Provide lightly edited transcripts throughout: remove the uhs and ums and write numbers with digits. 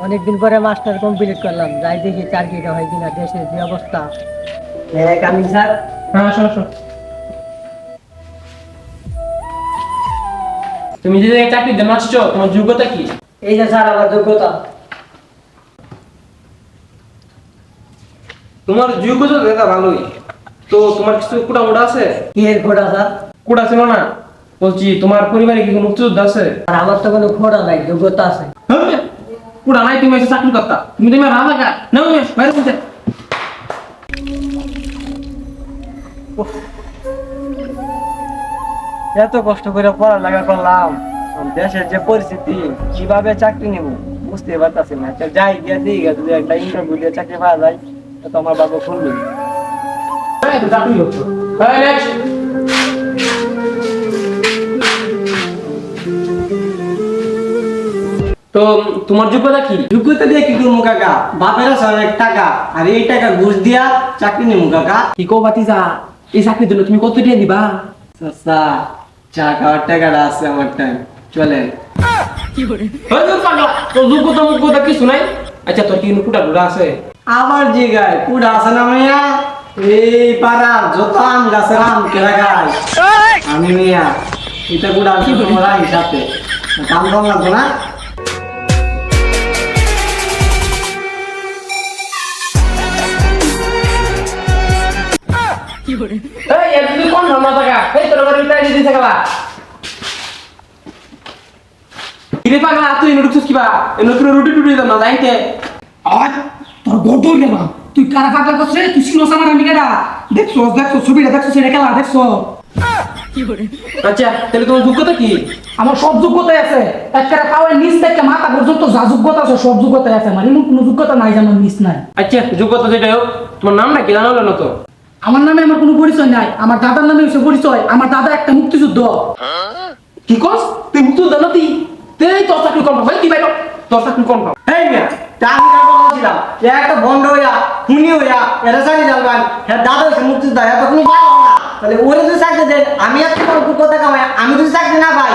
অনেকদিন পরে master complete করলাম, যাই দেখি চাকরিটা হয় কিনা, দেশের যে অবস্থা। Coming sir. হ্যাঁ, আসো আসো। তুমি যে চাকরির জন্য আসছো, তোমার যোগ্যতা কি? এই যে স্যার আমার যোগ্যতা। তোমার যোগ্যতা দেখা ভালোই, তো তোমার কিছু কোটা মোটা আছে? কি এর খোড়া স্যার? কোটা ছিল না, বলছি তোমার পরিবারে কি কোনো মুক্তিযোদ্ধা আছে? আর আমার তো কোনো খোড়া নাই, যোগ্যতা আছে। হ্যাঁ, কোটা নাই, তুমি এসে চাকরি করতা, তুমি তোমার রাজা কা না বাইরে বলতে। এত কষ্ট করে পড়ালেখা করলাম, দেশের যে পরিস্থিতি, কিভাবে চাকরি নেব বুঝতে পারতাছি না। যাই গিয়ে দিই যদি একটা ইন্টারভিউ দিয়ে চাকরি পাওয়া যায়, তো আমার বাবা খুলবে। হ্যাঁ, তো চাকরি করছো। হ্যাঁ, নেক্সট। তো তোমার যোগ্যতা কি? যোগ্যতা দিয়ে কি করবো কাকা? বাপের আছে অনেক টাকা, আর এই টাকা ঘুষ দিয়া চাকরি নেবো কাকা। কি কো বাতিজা, এই চাকরির জন্য তুমি কত টাকা দিবা? চাচা, চা খাওয়ার টাকাটা আছে আমার টাইম, চলেন। হ্যাঁ, তোর পাগলা, তোর যোগ্যতা কিছু নাই। আচ্ছা, তোর কি কোনো কোটা টোটা আছে? আবার জিগায় কুড়া আছে না মাইয়া? এই পাড়ার যত আম গাছের আম কেনা গাছ আমি মিয়া, এটা কুড়া আছে তোমার আম সাথে কাম কম লাগবো না। এই এত তুই কোন ধর্ম টাকা? এই তোর বাড়ি টাকা দিতে থাকলা। কিরে পাগলা, তুই নুডুকছিস কিবা? এই নতুন রুটি টুটি দাও না যাইতে। আজ তোর গর্দ হইলে না, তুই কারা পাগলা করছে? তুই চিনোস আমার আমি কেডা? দেখছো ছবিটা, দেখছো সেটা খেলা দেখছো? আচ্ছা, তাহলে তোমার যোগ্যতা কি? আমার সব যোগ্যতাই আছে, একটা পাওয়ার নিচ থেকে মাথা পর্যন্ত যা যোগ্যতা আছে সব যোগ্যতাই আছে, মানে এমন কোনো যোগ্যতা নাই যে আমার নিচ নাই। আচ্ছা, যোগ্যতা যেটাই হোক, তোমার নামটা কি জানা হলো না তো? আমার নামে আমার কোনো পরিচয় নাই, আমার দাদার নামে হচ্ছে পরিচয়। আমার দাদা একটা মুক্তিযুদ্ধ। কি কস? তুই মুক্ত জানো তুই? তুই তোর চাকরি কনফার্ম ভাই, তুই ভাই তোর চাকরি কনফার্ম। এই মিয়া, আমি কাকা বলছিলাম এ একটা বন্ড হইয়া খুনি হইয়া এটা চাকরি যাবেন, হ্যাঁ দাদা হয়েছে মুক্তিযোদ্ধা, এত খুনি পাবো না। তাহলে ওরে যদি চাকরি দেন, আমি এত বড় যোগ্যতা কামাই, আমি যদি চাকরি না পাই,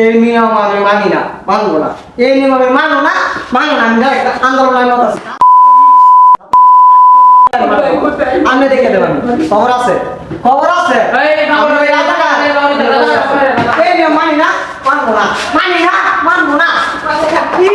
এই নিয়ম আমি মানি না, মানবো না। এই নিয়ম আমি মানো না, আমি আন্দোলনের মত আছি। আমি দেখে দেবেন, খবর আছে, খবর আছে। এই খবর আমি ওই রাজাকার। এই নিয়ম মানি না, মানবো না, মানি না, মানবো না। কি?